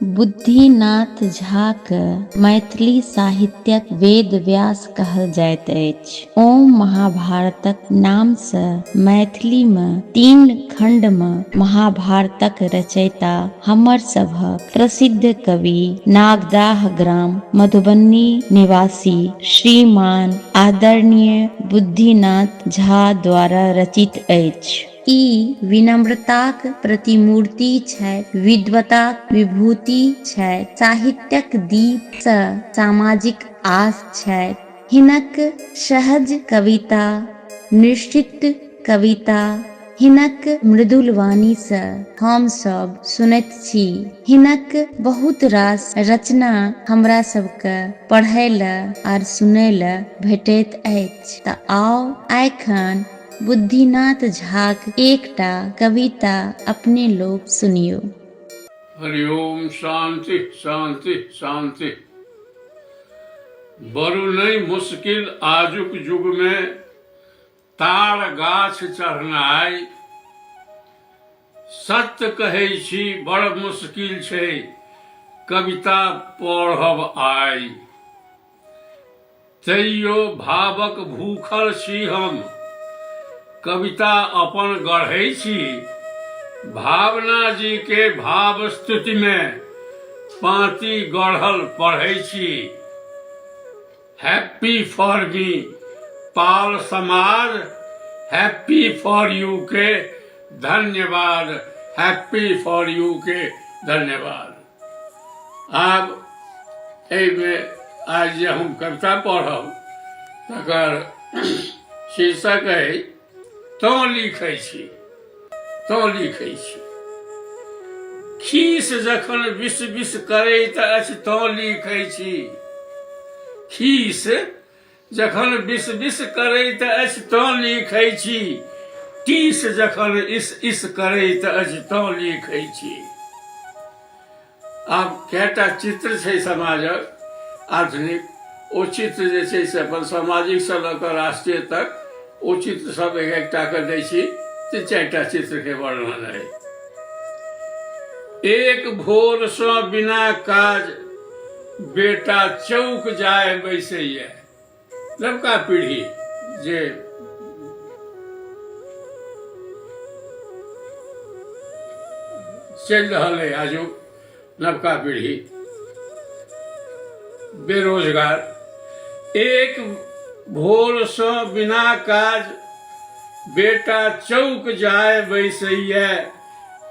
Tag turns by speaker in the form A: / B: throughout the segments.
A: बुद्धिनाथ झा के मैथिली साहित्यक वेद व्यास कहल जाइत अछि। ओ महाभारतक नाम से मैथिली में 3 खंड में महाभारतक रचयिता हमर सभक प्रसिद्ध कवि नागदाह ग्राम मधुबनी निवासी श्रीमान आदरणीय बुद्धिनाथ झा द्वारा रचित अछि। ई विनम्रताक प्रतिमूर्ति छै, विद्वताक विभूति छै, साहित्यक दीप सँ सामाजिक आस छै। हिनक सहज कविता, निश्चित कविता, हिनक मृदुल वाणी सँ हम सब सुनैत छी। हिनक बहुत रास रचना हमरा सबके पढ़ै ल आर सुनै ल भेटैत अछि। त आओ एखन बुद्धिनाथ झाक एकटा कविता अपने लोग सुनियो।
B: हरिओम शांति शांति शांति। बरु नहीं मुश्किल आजुक युग में तार गाछ चढ़नाई, सत्य कहै छी बड़ मुश्किल छै कविता पढ़ब आई। तैयो भावक भूखल छी हम, कविता अपन गढ़ै छी। भावना जी के भाव स्तुति में पाँति गढ़ल पढ़ै छी। हैप्पी फॉर मी पाल समाज, हैप्पी फॉर यू के धन्यवाद, हैप्पी फॉर यू के धन्यवाद। आब एहिमें आज जे हम कविता पढ़ब तकर शीर्षक है तो लिखै छी, तो लिखै छी। खीस जखन विष विष करैत अछि तो लिखै छी। खीस जखन विष विष करैत अछि तो लिखै छी। टीस जखन इस इस करैत अछि तो लिखै छी। आब कएटा चित्र छै समाजक आधुनिक, ओ चित्र जे छै से अपन सामाजिक से लऽ कऽ राष्ट्रीय तक ओ चित्र सब एक एकटा के दै छी। 4टा चित्र के वर्णन है। एक भोर सँ बिना काज बेटा चौक जाय बैसैया। नवका पीढ़ी जे चलि रहल है आजुक नवका पीढ़ी बेरोजगार, एक भोर सँ बिना काज बेटा चौक जाय बैसैया।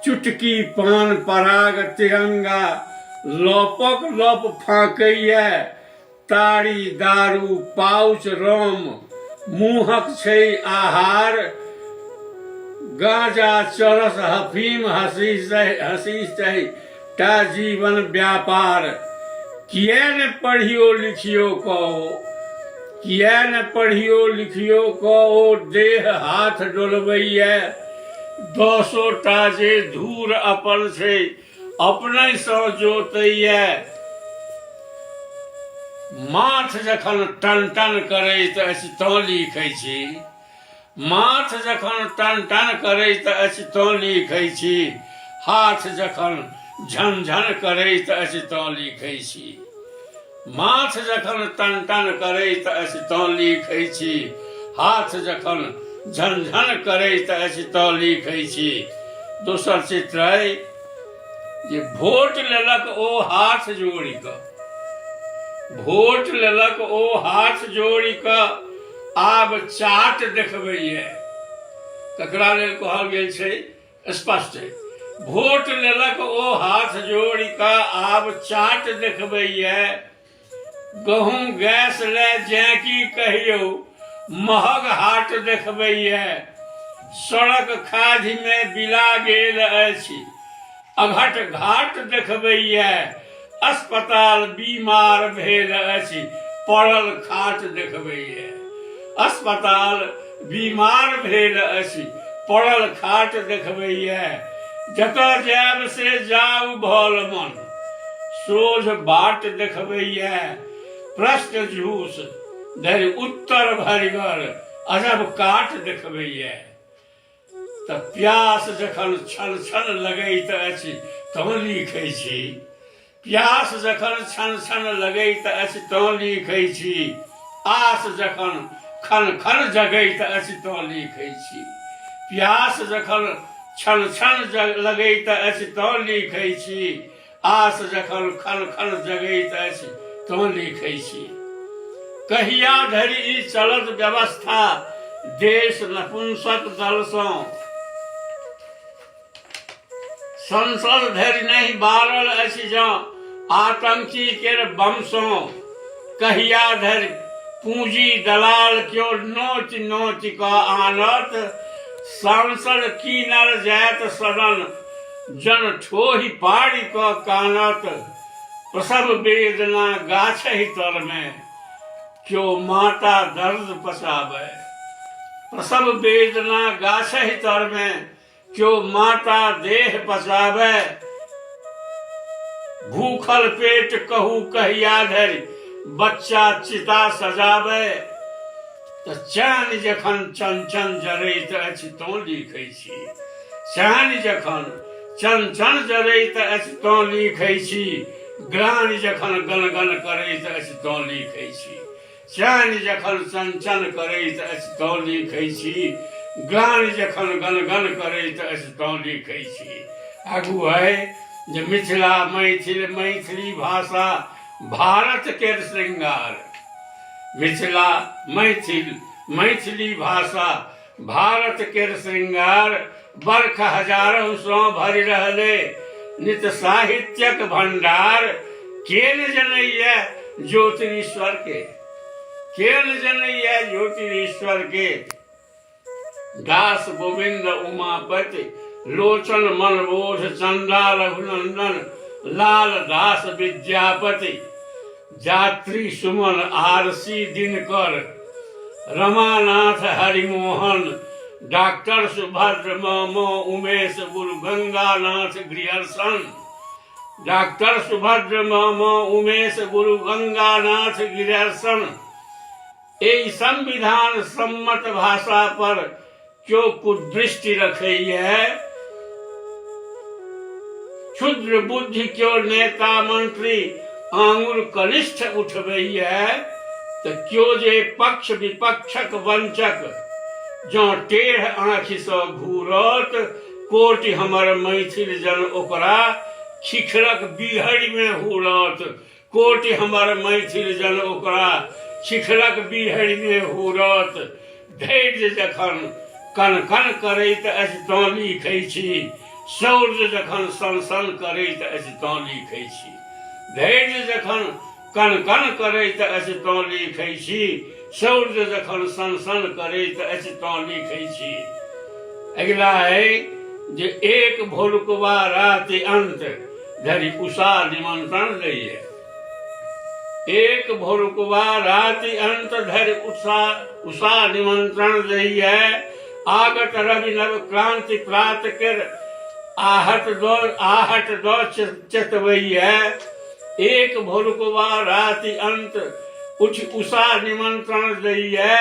B: चुटकी पान पराग तिरंगा लपक लप फाँकैया। ताड़ी दारू पाउच राम मुँहक छै आहार। गांजा चरस हफीम हसीस छै टा जीवन व्यापार। किया ने पढ़ियो लिखियो कहो, किया ने पढ़ियो लिखियो कहो देह हाथ डोलबैया। 10 टा जे धूर अपन छै अपने सँ जोतैया। माथ जखन टन टन करैत अछि तो लिखै छी। माथ जखन टन टन करैत अछि तो लिखै छी। हाथ जखन झन झन करैत अछि तो लिखै छी। माथ जखन टन टन करैत अछि तो लिखै छी। हाथ जखन झन झन करैत अछि तो लिखै छी। दोसर चित्र है जे वोट लेलक ओ हाथ जोड़ि कऽ, वोट लेलक ओ हाथ जोड़ि कऽ आब चाट देखबैया। ककरा लेल कहल गेल छै स्पष्ट है। वोट लेलक ओ हाथ जोड़ि कऽ आब चाट देखबैया। गहूम गैस ले जै की कहियो महग हाट देखबैया। सड़क खाधि में बिला गेल अछि अघट घाट देखबैया। अस्पताल बीमार भेल अछि पड़ल खाट देखबैया। अस्पताल बीमार भेल अछि पड़ल खाट देखबैया। जतऽ जायब से जाउ भल मन सोझ बाट देखबैया। प्रश्न झूस धरि उत्तर भरिगर अजब काट देखबैया। तऽ प्यास जखन छल छल लगैत अछि तँ लिखै छी। प्यास जखन छन छन लगैत अछि तँ लिखै छी, आस जखन खन खन जगैत अछि तँ लिखै छी। प्यास जखन छन छन लगैत अछि तँ लिखै छी, आस जखन खन खन जगैत अछि तँ लिखै छी। कहिया धरि ई चलत व्यवस्था देश नपुंसक दलसँ, संसद धरि नहि बारल अछि जँ आतंकी केर बमसँ। कहिया धरि पूंजी दलाल क्यों नोच नोच कऽ आनत, सांसद कीनल जायत सदन जन ठोहि पाड़ि कऽ कानत। प्रसव वेदना गाछहि तर में क्यों माता दर्द पचाबै, प्रसव वेदना गाछहि तर में क्यों माता देह पचाबै। भूखल पेट कहू कहिया धरि बच्चा चिता सजाबै। तऽ चान जखन चन चन जरैत अछि तँ लिखै छी, चान जखन चन चन जरैत अछि तँ लिखै छी। ग्लानि जखन गन गन करैत अछि तँ लिखै छी, चान जखन चन चन करैत अछि तँ लिखै छी। ग्लानि जखन गन गन करैत अछि तँ लिखै छी। आगू है जे मिथिला मैथिल मैथिली भाषा भारत केर श्रृंगार। मिथिला मैथिल मैथिली भाषा भारत केर श्रृंगार। बरख हजारों भरि रहले नित साहित्यक भंडार। के न जनैया ज्योतिरीश्वर के, के न जनैया ज्योतिरीश्वर के। दास गोविंद उमापति लोचन मनबोध चंदा रघुनंदन लाल दास विद्यापति। जात्री सुमन आरसी दिनकर रमानाथ हरिमोहन। डॉक्टर सुभद्र मम उमेश गुरु गंगानाथ गृहर्षण। डॉक्टर सुभद्र मम उमेश गुरु गंगानाथ गृहर्षण। एहि संविधान सम्मत भाषा पर क्यों कुदृष्टि रखैया, क्षुद्र बुद्धि क्यों नेता मंत्री आंगुर कनिष्ठ उठबैया। तऽ क्यों जे पक्ष विपक्षक वंचक जँ टेढ़ आँखि सँ घूरत। कोटि हमर मैथिल जन ओकरा शिखरक बिहड़ि में हुरत। कोटि हमर मैथिल जन ओकरा शिखरक बिहड़ि में हुरत। धैर्य जखन कन कन करैत अछि तँ लिखै छी, शौर्य जखन सन सन करैत अछि तँ लिखै छी। धैर्य जखन कन कन करैत अछि तँ लिखै छी, शौर्य जखन सन सन करैत अछि तँ लिखै छी। अगिला है जे एक भोरुकवा राति अंत धरि उषा निमंत्रण दैये। एक भोरुकवा राति अंत धरि उषा निमंत्रण दैये। आगत रवि नव क्रांति प्रात कर आहट दो चेतवैया। एक भोरुकवा राति अंत उठ उषा निमंत्रण दैये।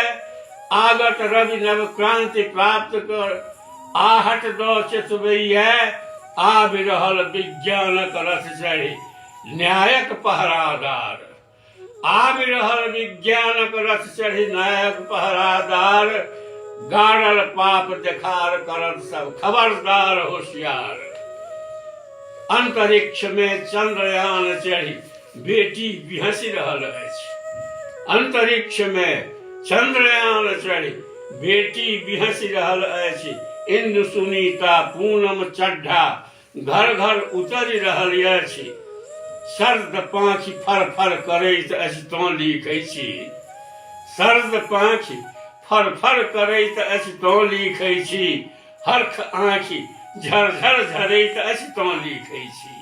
B: आगत रवि नव क्रांति प्राप्त कर आहट दो चेतवैया। आ बिरहल विज्ञानक रथ चढ़ी न्यायक पहरादार। आ बिरहल विज्ञानक रथ चढ़ी न्यायक पहरादार। गाड़ल पाप देखार करत सब खबरदार होशियार। अंतरिक्ष में चंद्रयान चढ़ी बेटी बिहसी रहल अछि। अंतरिक्ष में चंद्रयान चढ़ी बेटी बिहसी रहल अछि। इंदु सुनीता पूनम चड्ढा घर घर उतरि रहल अछि। सर्द पाँखि फर फर करैत अछि तँ लिखै छी, सर्द पाँखि फर फर करैत अछि तँ लिखै छी। हर्ख आँखि झरझर झरैत अछि तँ लिखै छी,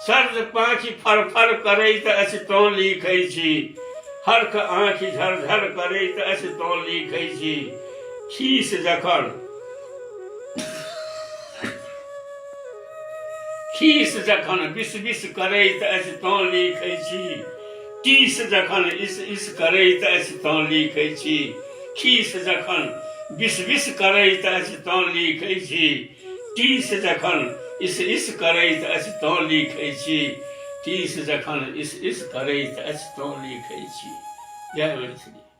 B: सर्द पाँखि फर फर करैत अछि तँ लिखै छी। हर्ख आँखि झरझर करैत अछि तँ लिखै छी। खीस जखन बिस बिस करैत अछि तँ लिखै छी। टीस जखन इस इस करैत अछि तँ लिखै छी। खीस जखन बिस बिस करैत अछि तँ लिखै छी। टीस जखन इस इस करैत अछि तँ लिखै छी। टीस जखन इस करैत अछि तो लिखै छी। जय मैथिली।